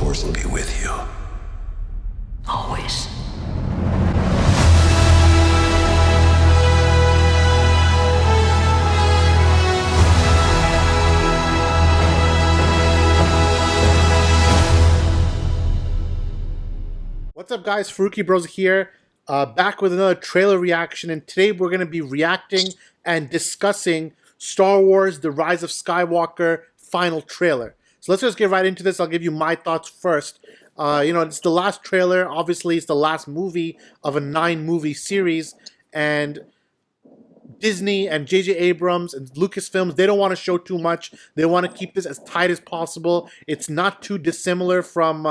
Force will be with you. Always. What's up, guys? Faruqi Bros here, back with another trailer reaction, and today we're going to be reacting and discussing Star Wars The Rise of Skywalker final trailer. So let's just get right into this. I'll give you my thoughts first. It's the last trailer. Obviously, it's the last movie of a 9-movie series, and Disney and J.J. Abrams and Lucasfilms, they don't want to show too much. They want to keep this as tight as possible. It's not too dissimilar from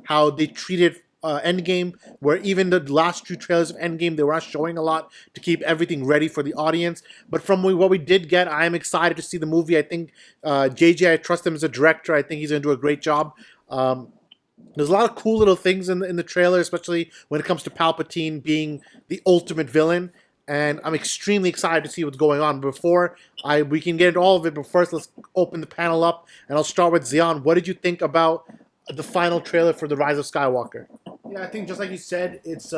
how they treated Endgame, where even the last 2 trailers of Endgame, they were not showing a lot to keep everything ready for the audience. But from what we did get, I am excited to see the movie. I think JJ, I trust him as a director. I think he's going to do a great job. There's a lot of cool little things in the trailer, especially when it comes to Palpatine being the ultimate villain. And I'm extremely excited to see what's going on. Before we can get into all of it, but first let's open the panel up, and I'll start with Zion. What did you think about the final trailer for The Rise of Skywalker? Yeah, I think just like you said, it's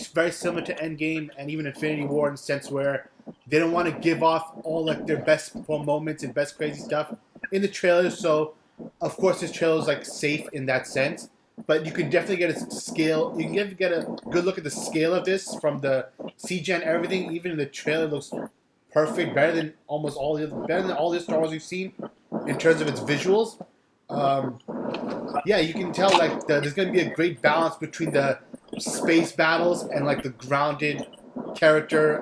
very similar to Endgame and even Infinity War in the sense where they don't want to give off all like their best moments and best crazy stuff in the trailer. So, of course, this trailer is like safe in that sense, but you can definitely get a scale. You can get a good look at the scale of this from the CG and everything. Even in the trailer, looks perfect, better than all the Star Wars we've seen in terms of its visuals. Yeah, you can tell like there's going to be a great balance between the space battles and like the grounded character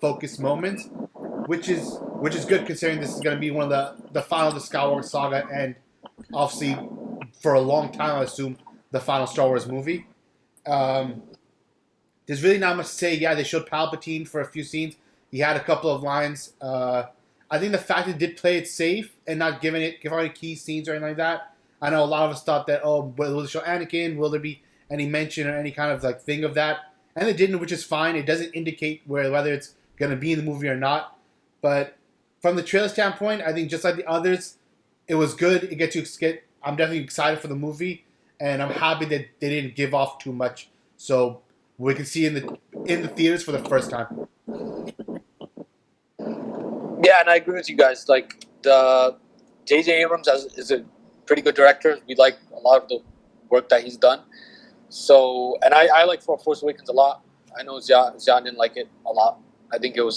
focused moments, which is good considering this is going to be one of the final of the Skywalker saga, and obviously for a long time I assume the final Star Wars movie. There's really not much to say. Yeah, they showed Palpatine for a few scenes. He had a couple of lines. I think the fact that it did play it safe and not give any key scenes or anything like that. I know a lot of us thought that, will they show Anakin? Will there be any mention or any kind of like thing of that? And they didn't, which is fine. It doesn't indicate whether it's going to be in the movie or not. But from the trailer standpoint, I think just like the others, it was good. I'm definitely excited for the movie, and I'm happy that they didn't give off too much, so we can see in the theaters for the first time. Yeah, and I agree with you guys. Like the J.J. Abrams is a pretty good director. We like a lot of the work that he's done. So, and I like Force Awakens a lot. I know Zion didn't like it a lot. I think you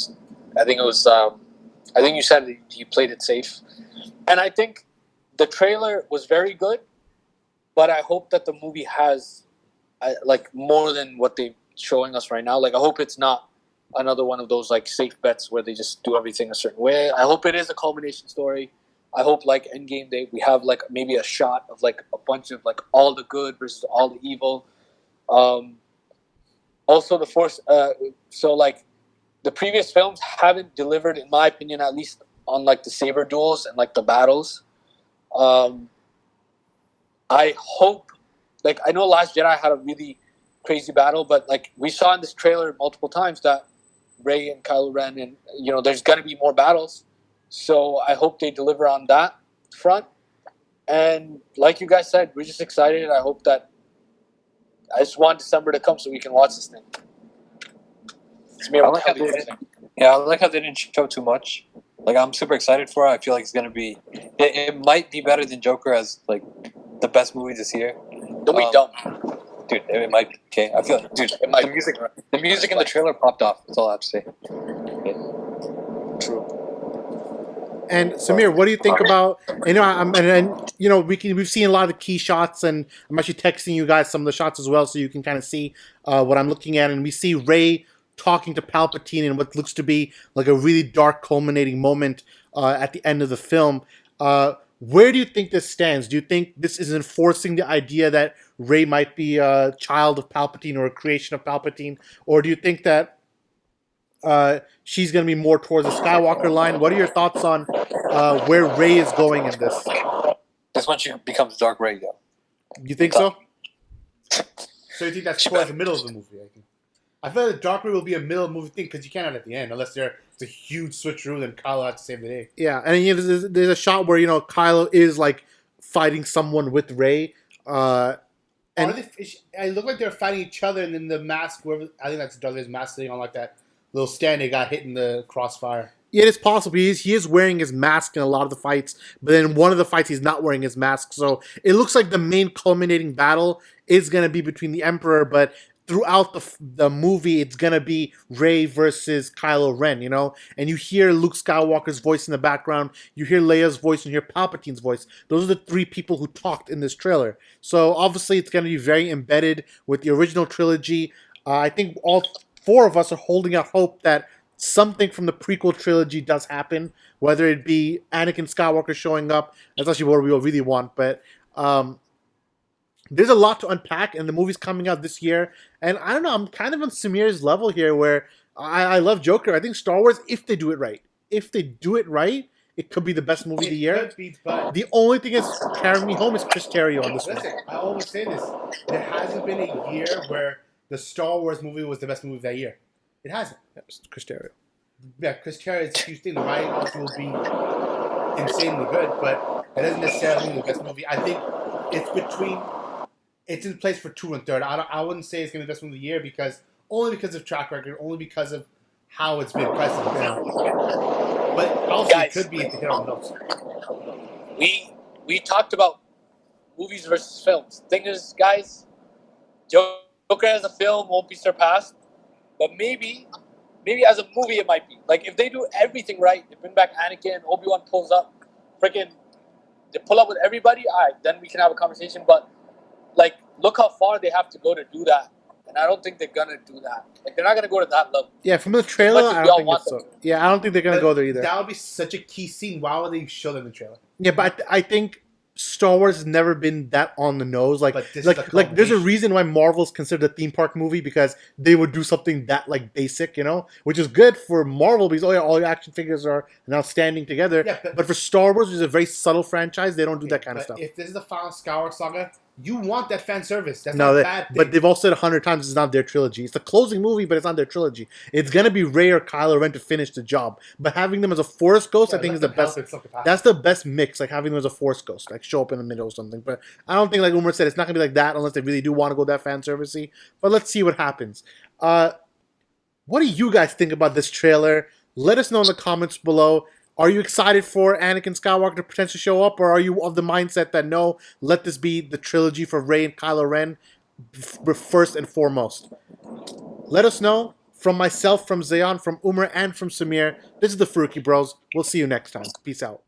said he played it safe, and I think the trailer was very good. But I hope that the movie has like more than what they're showing us right now. Like I hope it's not another one of those like safe bets where they just do everything a certain way. I hope it is a culmination story. I hope like Endgame Day we have like maybe a shot of like a bunch of like all the good versus all the evil. Also the Force. So like the previous films haven't delivered, in my opinion, at least on like the saber duels and like the battles. I hope, like I know Last Jedi had a really crazy battle, but like we saw in this trailer multiple times that Rey and Kylo Ren, and there's gonna be more battles. So I hope they deliver on that front. And like you guys said, we're just excited. I just want December to come so we can watch this thing. I like how they didn't show too much. Like I'm super excited for it. I feel like it's gonna be. It might be better than Joker as like the best movie this year. Don't be dumb, dude. It might be okay. I feel like, dude, the music in the trailer popped off. That's all I have to say. Yeah. True. And Samir, what do you think about? We've seen a lot of the key shots, and I'm actually texting you guys some of the shots as well, so you can kind of see what I'm looking at. And we see Rey talking to Palpatine in what looks to be like a really dark, culminating moment at the end of the film. Where do you think this stands? Do you think this is enforcing the idea that Rey might be a child of Palpatine or a creation of Palpatine, or do you think that she's going to be more towards the Skywalker line? What are your thoughts on where Rey is going in this? That's when she becomes Dark Rey, though. You think so? So you think that's towards the middle of the movie? I feel like the Dark Rey will be a middle of the movie thing because you can't have it at the end unless there's a huge switcheroo, then Kylo has to save the day. Yeah, and there's a shot where Kylo is like fighting someone with Rey. And I look like they're fighting each other, and then the mask, whoever, I think that's Darth Vader's mask sitting on like that little stand, they got hit in the crossfire. yeah, it is possible. He is wearing his mask in a lot of the fights, but then one of the fights he's not wearing his mask. So it looks like the main culminating battle is going to be between the Emperor, but throughout the movie, it's going to be Rey versus Kylo Ren, you know? And you hear Luke Skywalker's voice in the background, you hear Leia's voice, and you hear Palpatine's voice. Those are the three people who talked in this trailer. So obviously it's going to be very embedded with the original trilogy. I think all four of us are holding out hope that something from the prequel trilogy does happen, whether it be Anakin Skywalker showing up. That's actually what we really want, but there's a lot to unpack, and the movie's coming out this year. And I don't know, I'm kind of on Samir's level here, where I love Joker. I think Star Wars, if they do it right, it could be the best movie of the year. Could be, but The only thing that's carrying me home is Chris Terrio on this one. listen, I always say this: there hasn't been a year where the Star Wars movie was the best movie of that year. It hasn't. Chris Terrio. Yeah, Chris Terrio is a huge thing. The writing also will be insanely good, but it doesn't necessarily mean the best movie. I think it's in place for 2 and 3rd. I wouldn't say it's going to be the best movie of the year only because of track record, only because of how it's been precedent. But also Guys, it could be if they hit on the notes. We talked about movies versus films. Thing is, guys, Joker as a film won't be surpassed, but maybe as a movie it might be. Like if they do everything right, they bring back Anakin, Obi-Wan pulls up, freaking, they pull up with everybody. All right, then we can have a conversation. But like, look how far they have to go to do that, and I don't think they're gonna do that. Like they're not gonna go to that level. Yeah, from the trailer, As much as I we all don't think want it's so. them Yeah, I don't think they're gonna go there either. That would be such a key scene. Why would they show them in the trailer? Yeah, but I think Star Wars has never been that on the nose. Like, But this is like, the like, there's a culmination. reason why Marvel's considered a theme park movie, because they would do something that like basic, you know, which is good for Marvel because all your action figures are now standing together. Yeah, but for Star Wars, which is a very subtle franchise, they don't do that kind of But stuff. if this is the final Skywalker saga, you want that fan service. That's No, not a bad thing. but they've all said 100 times it's not their trilogy. It's the closing movie, but it's not their trilogy. It's gonna be Rey or Kylo Ren to finish the job. But having them as a Force Ghost, I think, is the best. That's the best mix. Like having them as a Force Ghost, like show up in the middle or something. But I don't think, like Umar said, it's not gonna be like that unless they really do want to go that fan servicey. But let's see what happens. What do you guys think about this trailer? Let us know in the comments below. Are you excited for Anakin Skywalker to potentially show up, or are you of the mindset that no, let this be the trilogy for Rey and Kylo Ren first and foremost? Let us know. From myself, from Zayan, from Umar, and from Samir, this is the Faruqi Bros. We'll see you next time. Peace out.